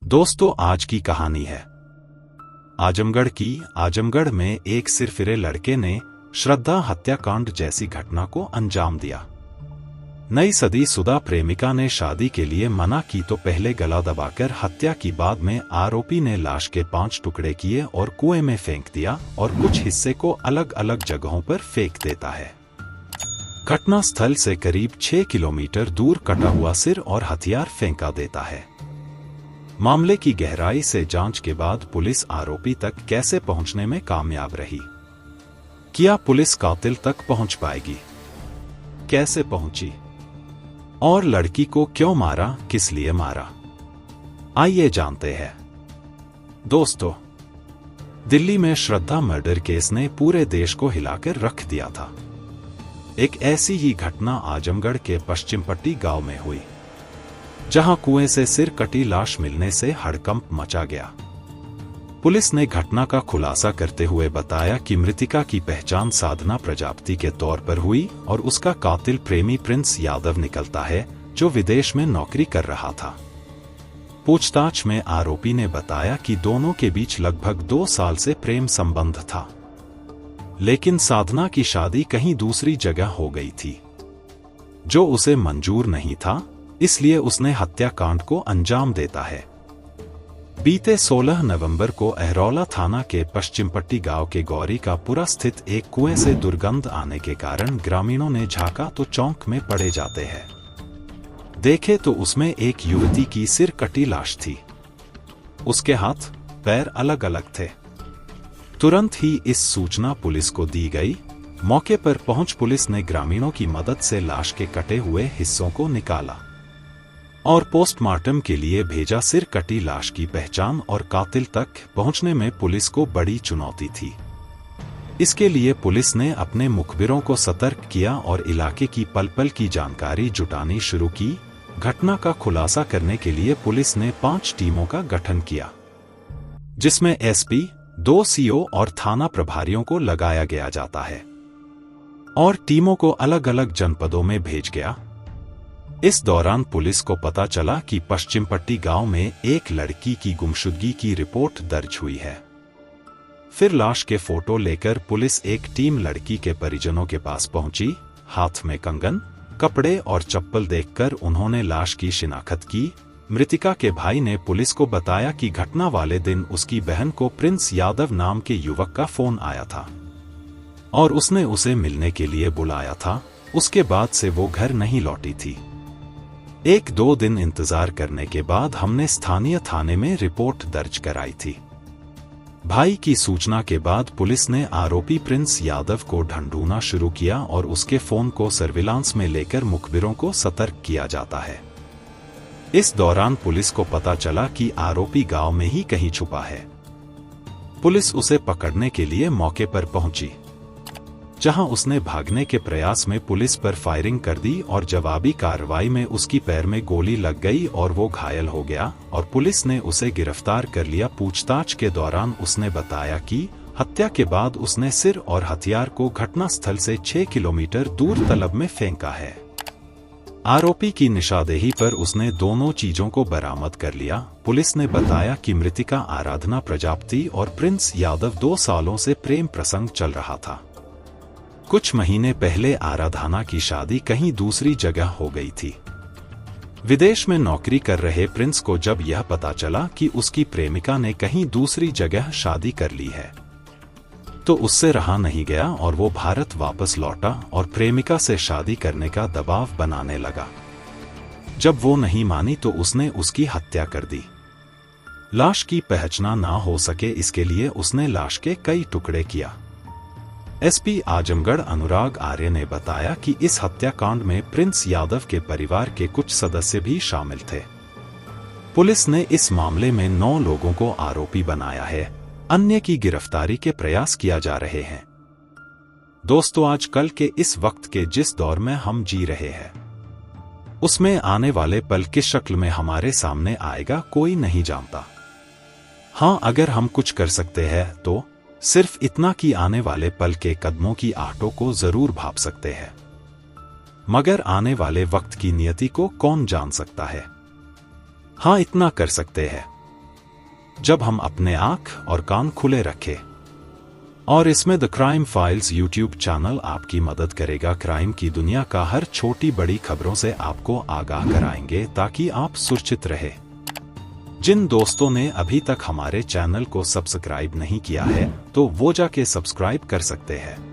दोस्तों, आज की कहानी है आजमगढ़ की। आजमगढ़ में एक सिरफिरे लड़के ने श्रद्धा हत्याकांड जैसी घटना को अंजाम दिया। नई शादीशुदा प्रेमिका ने शादी के लिए मना की तो पहले गला दबाकर हत्या की। बाद में आरोपी ने लाश के 5 टुकड़े किए और कुएं में फेंक दिया और कुछ हिस्से को अलग अलग जगहों पर फेंक देता है। घटना स्थल से करीब 6 किलोमीटर दूर कटा हुआ सिर और हथियार फेंका देता है। मामले की गहराई से जांच के बाद पुलिस आरोपी तक कैसे पहुंचने में कामयाब रही? क्या पुलिस कातिल तक पहुंच पाएगी? कैसे पहुंची? और लड़की को क्यों मारा, किस लिए मारा? आइए जानते हैं। दोस्तों, दिल्ली में श्रद्धा मर्डर केस ने पूरे देश को हिलाकर रख दिया था। एक ऐसी ही घटना आजमगढ़ के पश्चिम पट्टी गांव में हुई, जहां कुएं से सिर कटी लाश मिलने से हड़कंप मचा गया। पुलिस ने घटना का खुलासा करते हुए बताया कि मृतिका की पहचान साधना प्रजापति के तौर पर हुई और उसका कातिल प्रेमी प्रिंस यादव निकलता है, जो विदेश में नौकरी कर रहा था। पूछताछ में आरोपी ने बताया कि दोनों के बीच लगभग 2 साल से प्रेम संबंध था, लेकिन साधना की शादी कहीं दूसरी जगह हो गई थी, जो उसे मंजूर नहीं था। इसलिए उसने हत्याकांड को अंजाम देता है। बीते 16 नवंबर को अहरौला थाना के पश्चिम पट्टी गांव के गौरी का पुरा स्थित एक कुएं से दुर्गंध आने के कारण ग्रामीणों ने झांका तो चौंक में पड़े जाते हैं। देखे तो उसमें एक युवती की सिर कटी लाश थी। उसके हाथ पैर अलग अलग थे। तुरंत ही इस सूचना पुलिस को दी गई। मौके पर पहुंच पुलिस ने ग्रामीणों की मदद से लाश के कटे हुए हिस्सों को निकाला और पोस्टमार्टम के लिए भेजा। सिर कटी लाश की पहचान और कातिल तक पहुंचने में पुलिस को बड़ी चुनौती थी। इसके लिए पुलिस ने अपने मुखबिरों को सतर्क किया और इलाके की पल पल की जानकारी जुटानी शुरू की। घटना का खुलासा करने के लिए पुलिस ने 5 टीमों का गठन किया, जिसमें एसपी, 2 सीओ और थाना प्रभारियों को लगाया गया जाता है और टीमों को अलग अलग जनपदों में भेज गया। इस दौरान पुलिस को पता चला कि पश्चिम पट्टी गांव में एक लड़की की गुमशुदगी की रिपोर्ट दर्ज हुई है। फिर लाश के फोटो लेकर पुलिस एक टीम लड़की के परिजनों के पास पहुंची। हाथ में कंगन, कपड़े और चप्पल देखकर उन्होंने लाश की शिनाख्त की। मृतिका के भाई ने पुलिस को बताया कि घटना वाले दिन उसकी बहन को प्रिंस यादव नाम के युवक का फोन आया था और उसने उसे मिलने के लिए बुलाया था। उसके बाद से वो घर नहीं लौटी थी। 1-2 दिन इंतजार करने के बाद हमने स्थानीय थाने में रिपोर्ट दर्ज कराई थी। भाई की सूचना के बाद पुलिस ने आरोपी प्रिंस यादव को ढूंढना शुरू किया और उसके फोन को सर्विलांस में लेकर मुखबिरों को सतर्क किया जाता है। इस दौरान पुलिस को पता चला कि आरोपी गांव में ही कहीं छुपा है। पुलिस उसे पकड़ने के लिए मौके पर पहुंची, जहां उसने भागने के प्रयास में पुलिस पर फायरिंग कर दी और जवाबी कार्रवाई में उसकी पैर में गोली लग गई और वो घायल हो गया और पुलिस ने उसे गिरफ्तार कर लिया। पूछताछ के दौरान उसने बताया कि हत्या के बाद उसने सिर और हथियार को घटनास्थल से 6 किलोमीटर दूर तालाब में फेंका है। आरोपी की निशानदेही पर उसने दोनों चीजों को बरामद कर लिया। पुलिस ने बताया कि मृतिका आराधना प्रजापति और प्रिंस यादव 2 सालों से प्रेम प्रसंग चल रहा था। कुछ महीने पहले आराधना की शादी कहीं दूसरी जगह हो गई थी। विदेश में नौकरी कर रहे प्रिंस को जब यह पता चला कि उसकी प्रेमिका ने कहीं दूसरी जगह शादी कर ली है, तो उससे रहा नहीं गया और वो भारत वापस लौटा और प्रेमिका से शादी करने का दबाव बनाने लगा। जब वो नहीं मानी तो उसने उसकी हत्या कर दी। लाश की पहचान ना हो सके, इसके लिए उसने लाश के कई टुकड़े किया। एसपी आजमगढ़ अनुराग आर्य ने बताया कि इस हत्याकांड में प्रिंस यादव के परिवार के कुछ सदस्य भी शामिल थे। पुलिस ने इस मामले में 9 लोगों को आरोपी बनाया है। अन्य की गिरफ्तारी के प्रयास किया जा रहे हैं। दोस्तों, आजकल के इस वक्त के जिस दौर में हम जी रहे हैं, उसमें आने वाले पल किस शक्ल में हमारे सामने आएगा कोई नहीं जानता। हाँ, अगर हम कुछ कर सकते हैं तो सिर्फ इतना कि आने वाले पल के कदमों की आहटों को जरूर भाप सकते हैं, मगर आने वाले वक्त की नियति को कौन जान सकता है। हाँ, इतना कर सकते हैं जब हम अपने आंख और कान खुले रखें। और इसमें the crime files YouTube channel आपकी मदद करेगा। क्राइम की दुनिया का हर छोटी बड़ी खबरों से आपको आगाह कराएंगे ताकि आप सुरक्षित रहे। जिन दोस्तों ने अभी तक हमारे चैनल को सब्सक्राइब नहीं किया है तो वो जाके सब्सक्राइब कर सकते हैं।